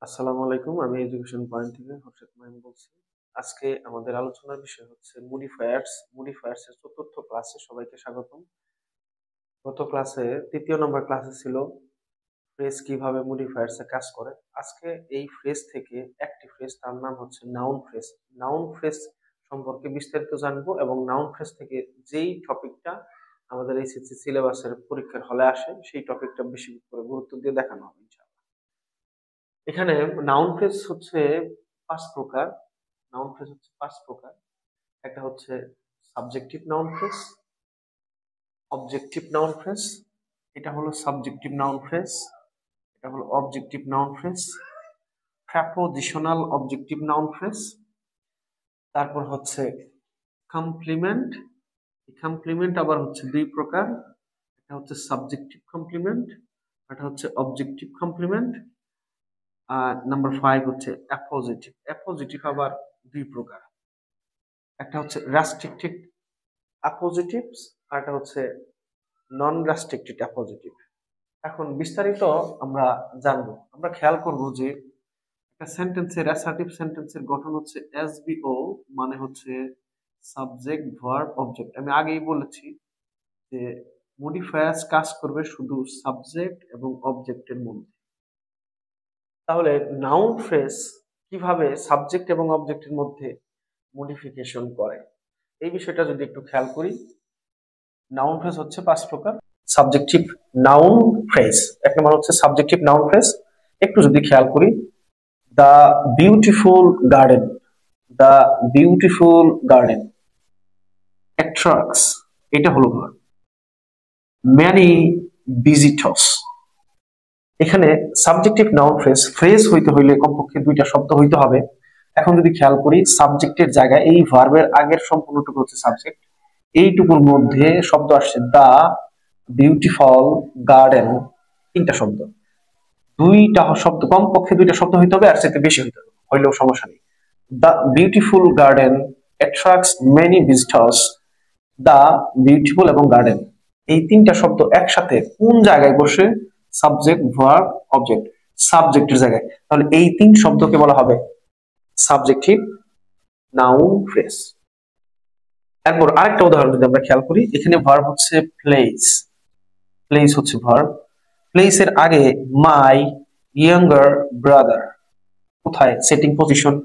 আসসালামু আলাইকুম। আমি এডুকেশন পয়েন্ট থেকে হর্ষদ মাহিম বলছি। আজকে আমাদের আলোচনার বিষয় হচ্ছে মডিফায়ার্স। মডিফায়ার্স এর চতুর্থ ক্লাসে সবাইকে স্বাগতম। গত ক্লাসে ৩য় নম্বর ক্লাসে ছিল ফ্রেজ কিভাবে মডিফায়ার্স এ কাজ করে। আজকে এই ফ্রেজ থেকে একটি ফ্রেজ, তার নাম হচ্ছে নাউন ফ্রেজ। নাউন ফ্রেজ সম্পর্কে বিস্তারিত জানবো এবং নাউন ফ্রেজ থেকে যেই টপিকটা আমাদের এইচএসসি সিলেবাসের পরীক্ষার হলে আসে সেই টপিকটা বেশি করে গুরুত্ব দিয়ে দেখানো হবে ইনশাআল্লাহ। এখানে নাউন ফ্রেজ হচ্ছে ৫ প্রকার। নাউন ফ্রেজ হচ্ছে ৫ প্রকার। একটা হচ্ছে subjective noun phrase, objective noun phrase, এটা হলো সাবজেক্টিভ নাউন ফ্রেজ, এটা হলো objective noun phrase, prepositional objective noun phrase, তারপর হচ্ছে কমপ্লিমেন্ট। কমপ্লিমেন্ট আবার হচ্ছে দুই প্রকার, এটা হচ্ছে সাবজেক্টিভ কমপ্লিমেন্ট, এটা হচ্ছে অবজেক্টিভ কমপ্লিমেন্ট। আর নাম্বার 5 হচ্ছে অ্যাপোজিটিভ। অ্যাপোজিটিভ আবার দুই প্রকার, একটা হচ্ছে রেস্ট্রিক্টেড অ্যাপোজিটিভস আর একটা হচ্ছে নন রেস্ট্রিক্টেড অ্যাপোজিটিভ। এখন বিস্তারিত আমরা জানবো। আমরা খেয়াল করব যে একটা সেন্টেন্সের অ্যাসার্টিভ সেন্টেন্সের গঠন হচ্ছে এসবিও, মানে হচ্ছে সাবজেক্ট ভার্ব অবজেক্ট। আমি আগেই বলেছি যে মডিফায়ার্স কাজ করবে শুধু সাবজেক্ট এবং অবজেক্টের মধ্যে। তাহলে নাউন ফ্রেজ কিভাবে সাবজেক্ট এবং অবজেক্টের মধ্যে মডিফিকেশন করে এই বিষয়টা যদি একটু খেয়াল করি। নাউন ফ্রেজ হচ্ছে ৫ প্রকার। সাবজেক্টিভ নাউন ফ্রেজ, এক নম্বর হচ্ছে সাবজেক্টিভ নাউন ফ্রেজ। একটু যদি খেয়াল করি, the beautiful garden, the beautiful garden attracts, এটা হলো ভার্ব। ম্যানি ভিজিটর্স, এখানে সাবজেক্টিভ নাউন ফ্রেজ, ফ্রেজ হইতে হইলে কমপক্ষে দুইটা শব্দ হইতে হবে। এখন যদি খেয়াল করি, সাবজেক্টের জায়গায় এই ভার্বের আগের সম্পূর্ণটুকু হচ্ছে সাবজেক্ট, এইটুকুর মধ্যে শব্দ আসছে দা বিউটিফুল গার্ডেন, তিনটা শব্দ। দুইটা শব্দ, কমপক্ষে দুইটা শব্দ হইতে হবে, আর সেটা বেশি হইতে হবে, হইলেও সমস্যা নেই। The beautiful garden attracts many visitors. The beautiful এবং গার্ডেন, এই তিনটা শব্দ একসাথে কোন জায়গায় বসে? সাবজেক্ট ভার্ব অবজেক্ট, সাবজেক্টের জায়গায়। তাহলে এই তিন শব্দকে বলা হবে সাবজেক্টিভ নাউন ফ্রেজ। এরপর আরেকটা উদাহরণ যদি আমরা খেয়াল করি, এখানে ভার্ব হচ্ছে প্লেস। প্লেস হচ্ছে ভার্ব। প্লেস এর আগে মাই ইয়াঙ্গার ব্রাদার, কোথায়? Setting position,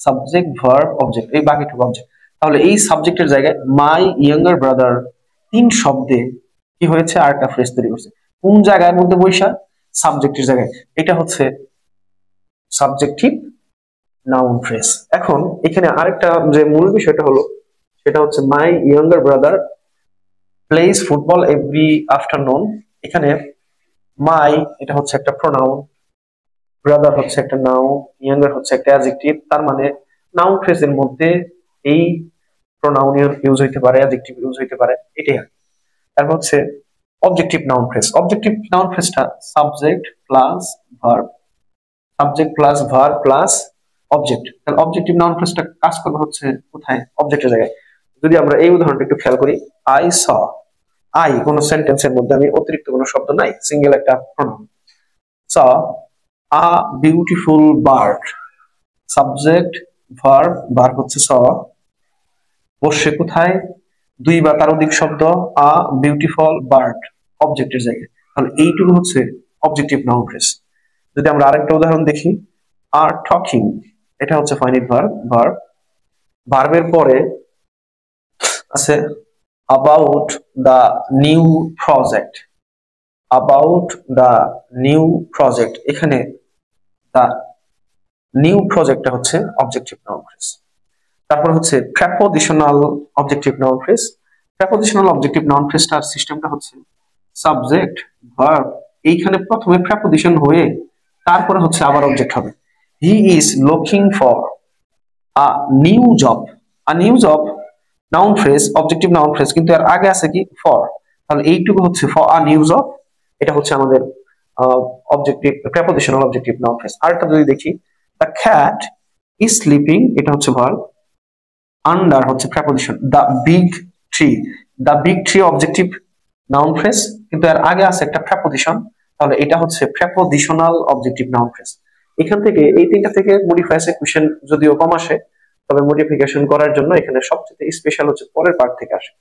subject verb object, এই বাকিটুকু অবজেক্ট। তাহলে এই সাবজেক্টের জায়গায় মাই ইয়াঙ্গার ব্রাদার তিন শব্দে কি হয়েছে? আরেকটা ফ্রেজ তৈরি করছে। কোন জায়গার মধ্যে বৈশা? সাবজেক্টের জায়গায়। এটা হচ্ছে সাবজেক্টিভ নাউন ফ্রেজ। এখন এখানে আরেকটা যে মূল বিষয়টা হলো, সেটা হচ্ছে my younger brother plays football every afternoon. এখানে মাই এটা হচ্ছে একটা প্রোনাউন, ব্রাদার হচ্ছে একটা নাউন, ইয়াঙ্গার হচ্ছে একটা অ্যাডজেক্টিভ। তার মানে নাউন ফ্রেজের মধ্যে এই প্রোনাউন ইউজ হইতে পারে, অ্যাডজেক্টিভ ইউজ হইতে পারে, এটাই। তারপর হচ্ছে objective noun phrase. Objective noun ফ্রেজটা subject plus verb, subject plus verb plus object. তাহলে অবজেক্টিভ নাউন ফ্রেজটা কাজ করবে হচ্ছে কোথায়? অবজেক্টের জায়গায়। যদি আমরা এই উদাহরণটা একটু খেয়াল করি, আই স, আই কোন সেন্টেন্সের মধ্যে আমি অতিরিক্ত কোনো শব্দ নাই, সিঙ্গেল একটা pronoun. Saw a beautiful bird, subject verb, verb হচ্ছে স, বসে কোথায়? দুই বা তার অধিক শব্দ, আ বিউটিফুল বার্ড, অবজেক্টের জায়গায়। তাহলে এইটুকু হচ্ছে অবজেক্টিভ নাউন ফ্রেজ। যদি আমরা আরেকটা উদাহরণ দেখি, আর টকিং, এটা হচ্ছে ফাইনাইট ভার্ব, ভার্ব। ভার্বের পরে আছে about the new project, about the new project, এখানে the new project হচ্ছে অবজেক্টিভ নাউন ফ্রেজ। তারপর হচ্ছে prepositional objective noun phrase. Prepositional objective noun ফ্রেজটার সিস্টেমটা হচ্ছে সাবজেক্ট ভার্ব, এইখানে প্রথমে প্রেপোজিশন হয়ে তারপরে হচ্ছে আবার অবজেক্ট হবে। He is looking for a new job, a new job noun phrase, objective noun phrase, কিন্তু এর আগে আছে কি? ফর। তাহলে এইটুকু হচ্ছে ফর আ নিউ জব, এটা হচ্ছে আমাদের objective prepositional objective noun phrase. আরেকটা যদি দেখি, দ্য ক্যাট ইজ স্লিপিং, এটা হচ্ছে ভার্ব, আন্ডার হচ্ছে preposition, the big tree, the big tree objective noun phrase, কিন্তু এর আগে আছে একটা প্রেপোজিশন, তাহলে এটা হচ্ছে প্রেপোজিশনাল অবজেক্টিভ নাউন ফ্রেজ। এখান থেকে এই তিনটা থেকে মডিফায়ার্স এর কোশ্চেন যদিও কম আসে, তবে মডিফিকেশন করার জন্য এখানে সবচেয়ে স্পেশাল হচ্ছে পরের পার্ট থেকে আসে।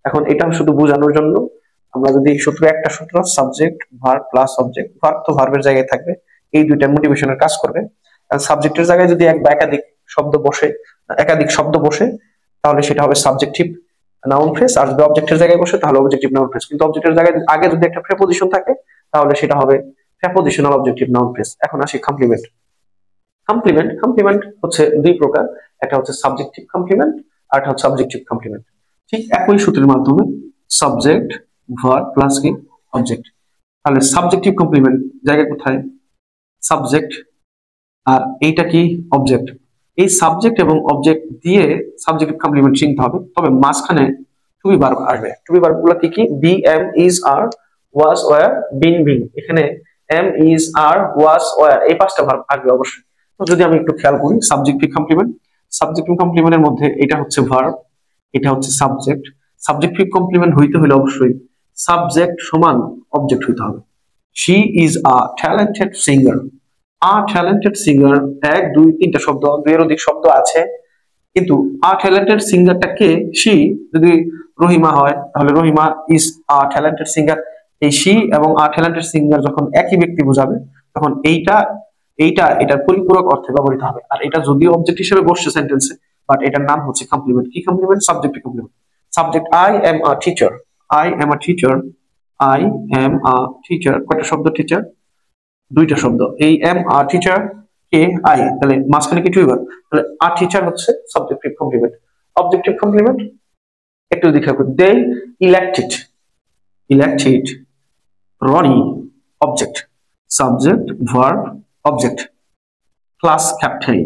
এখন এটা শুধু বোঝানোর জন্য আমরা যদি সূত্র, একটা সূত্র subject verb plus object, verb তো ভার্বের জায়গায় থাকবে, এই দুইটা মোটিভেশনের কাজ করবে। সাবজেক্টের জায়গায় যদি এক বা একাধিক শব্দ বসে তাহলে সেটা হবে সাবজেক্টিভ নাউন ফ্রেজ, আর যদি অবজেক্টের জায়গায় বসে তাহলে অবজেক্টিভ নাউন ফ্রেজ। কিন্তু অবজেক্টের জায়গায় আগে যদি একটা প্রেপোজিশন থাকে তাহলে সেটা হবে প্রেপোজিশনাল অবজেক্টিভ নাউন ফ্রেজ। এখন আসি কমপ্লিমেন্ট। কমপ্লিমেন্ট হচ্ছে দুই প্রকার, একটা হচ্ছে সাবজেক্টিভ কমপ্লিমেন্ট আর একটা হচ্ছে অবজেক্টিভ কমপ্লিমেন্ট। ঠিক একই সূত্রের মাধ্যমে সাবজেক্ট ভার্ব প্লাস কি অবজেক্ট। তাহলে সাবজেক্টিভ কমপ্লিমেন্ট জায়গা কোথায়? সাবজেক্ট, আর এইটা কি অবজেক্ট। এই সাবজেক্ট এবং অবজেক্ট দিয়ে সাবজেক্টিভ কমপ্লিমেন্ট চিনতে হবে, তবে মাঝখানে টু বি ভার্ব আসবে। টু বি ভার্ব গুলো কি কি? Be, am, is, are, was, were, been, being. এখানে am, is, are, was, were এই পাঁচটা ভার্ব আসবে অবশ্যই। তো যদি আমি একটু খেয়াল করি সাবজেক্টিভ কমপ্লিমেন্টের মধ্যে এটা হচ্ছে ভার্ব, এটা হচ্ছে সাবজেক্ট। সাবজেক্টিভ কমপ্লিমেন্ট হইতে হলে অবশ্যই সাবজেক্ট সমান অবজেক্ট হইতে হবে। She is a talented singer. A talented singer, এক দুই তিনটা শব্দ, দুইয়ের অধিক শব্দ আছে, কিন্তু আ ট্যালেন্টেড সিঙ্গারটা কে? শি। যদি রহিমা হয় তাহলে Rahima is a talented singer. এই শি এবং আ ট্যালেন্টেড সিঙ্গার যখন একই ব্যক্তি বোঝাবে তখন এটার পরিপূরক অর্থে ব্যবহৃত হবে। আর এটা যদিও অবজেক্ট হিসেবে বসছে সেন্টেন্সে, বাট এটার নাম হচ্ছে কমপ্লিমেন্ট। কি complement? Subjective complement. Subject I am a teacher. I am a teacher. I am a teacher, কয়টা শব্দ টিচার? দুইটা শব্দ। এই এম আ টিচার কে? আই, তাহলে মাঝখানে কি টু ভার্ব, তাহলে আ টিচার হচ্ছে সাবজেক্টিভ কমপ্লিমেন্ট। অবজেক্টিভ কমপ্লিমেন্ট একটু দেখা করি। They elected Rony, object. Subject verb object. Class captain,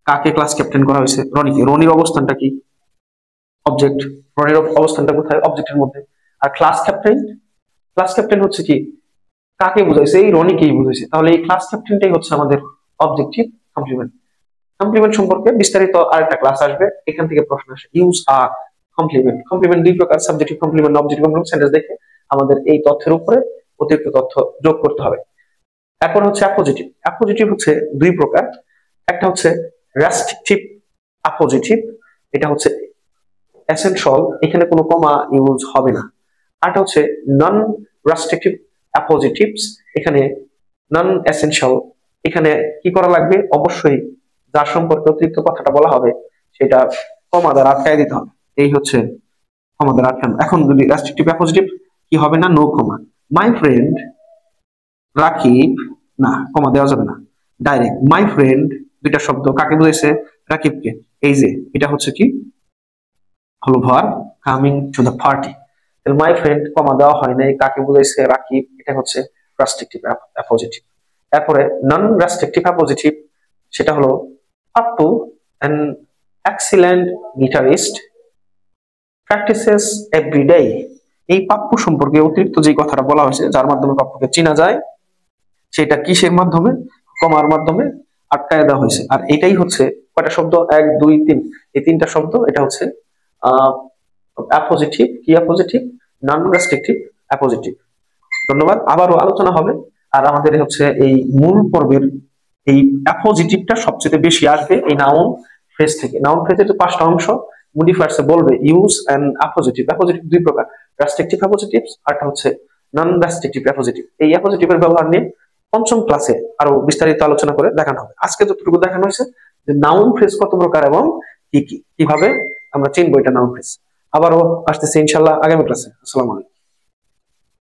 কাকে ক্লাস ক্যাপ্টেন করা হয়েছে? রনিকে। রনির অবস্থানটা কি? অবজেক্ট। রনির অবস্থানটা কোথায়? অবজেক্টের মধ্যে। আর ক্লাস ক্যাপ্টেন হচ্ছে কি? কাকে বুঝাইছে? এই রনিকেই বুঝাইছে। তাহলে এই ক্লাস ক্যাপ্টেনটাই হচ্ছে আমাদের অবজেক্টিভ কমপ্লিমেন্ট। কমপ্লিমেন্ট সম্পর্কে বিস্তারিত আরেকটা ক্লাস আসবে, এখান থেকে প্রশ্ন আসে। ইউজ আ কমপ্লিমেন্ট দুই প্রকার, subjective complement, objective complement. Sentence দেখে আমাদের এই তথ্যের উপরে অতিরিক্ত তথ্য যোগ করতে হবে। এরপর হচ্ছে অ্যাপোজিটিভ। অ্যাপোজিটিভ হচ্ছে দুই প্রকার, একটা হচ্ছে রেস্ট্রিকটিভ অ্যাপোজিটিভ, এটা হচ্ছে এসেনশিয়াল, এখানে কোনো কমা ইউজ হবে না। আরটা হচ্ছে নন রেস্ট্রিকটিভ অ্যাপোজিটিভস, এখানে নন এসেনশিয়াল, এখানে কি করা লাগবে? অবশ্যই যার সম্পর্কে অতিরিক্ত কথাটা বলা হবে সেটা কমা দ্বারা আটকায় দিতে হবে। এই হচ্ছে কমা দ্বারা আটকানো। এখন যদি রেস্ট্রিকটিভ অ্যাপোজিটিভ কি হবে না? No comma. My friend Rakib, না কমা দেওয়া যাবে না, ডাইরেক্ট মাই ফ্রেন্ড, দুইটা শব্দ, কাকে বুঝাইছে? রাকিবকে। এই যে এটা হচ্ছে কি হলো verb coming to the party. তাহলে মাই ফ্রেন্ড কমা দেওয়া হয় নাই, কাকে বুঝাইছে? রাকিব, এটা হচ্ছে রেস্ট্রিকটিভ অ্যাপোজিটিভ। তারপরে নন রেস্ট্রিকটিভ অ্যাপোজিটিভ, সেটা হলো Pappu an excellent guitarist practices every day। এই পাপ্পু সম্পর্কে অতিরিক্ত যে কথাটা বলা হয়েছে, যার মাধ্যমে পাপ্পুকে চেনা যায়, সেটা কিসের মাধ্যমে? কমার মাধ্যমে আটকায় দেওয়া হয়েছে। আর এটাই হচ্ছে কয়টা শব্দ? এক দুই তিন, এই তিনটা শব্দ। এটা হচ্ছে অ্যাপোজিটিভ। কি অ্যাপোজিটিভ? নন রেস্ট্রিকটিভ অ্যাপোজিটিভ। ধন্যবাদ, আবারও আলোচনা হবে। আর আমাদের হচ্ছে এই মূল পর্বের এই অ্যাপোজিটিভটা সবচেয়ে বেশি আসবে এই নাউন ফ্রেজ থেকে। নাউন ফ্রেজের যে পাঁচটা অংশ মডিফায়ার্সে বলবে ইউজ এন্ড অ্যাপোজিটিভ। অ্যাপোজিটিভ দুই প্রকার, রেস্ট্রিকটিভ অ্যাপোজিটিভস, আরটা হচ্ছে নন রেস্ট্রিকটিভ অ্যাপোজিটিভ। এই অ্যাপোজিটিভের ব্যবহার নিয়ে পঞ্চম ক্লাসে আরো বিস্তারিত আলোচনা করে দেখানো হবে। আজকে যতটুকু দেখানো হয়েছে যে নাউন ফ্রেজ কত প্রকার এবং কিভাবে আমরা চিনবো এটা নাউন ফ্রেজ। আবারও আসতেছি ইনশাআল্লাহ আগামী ক্লাসে। আসসালামু আলাইকুম।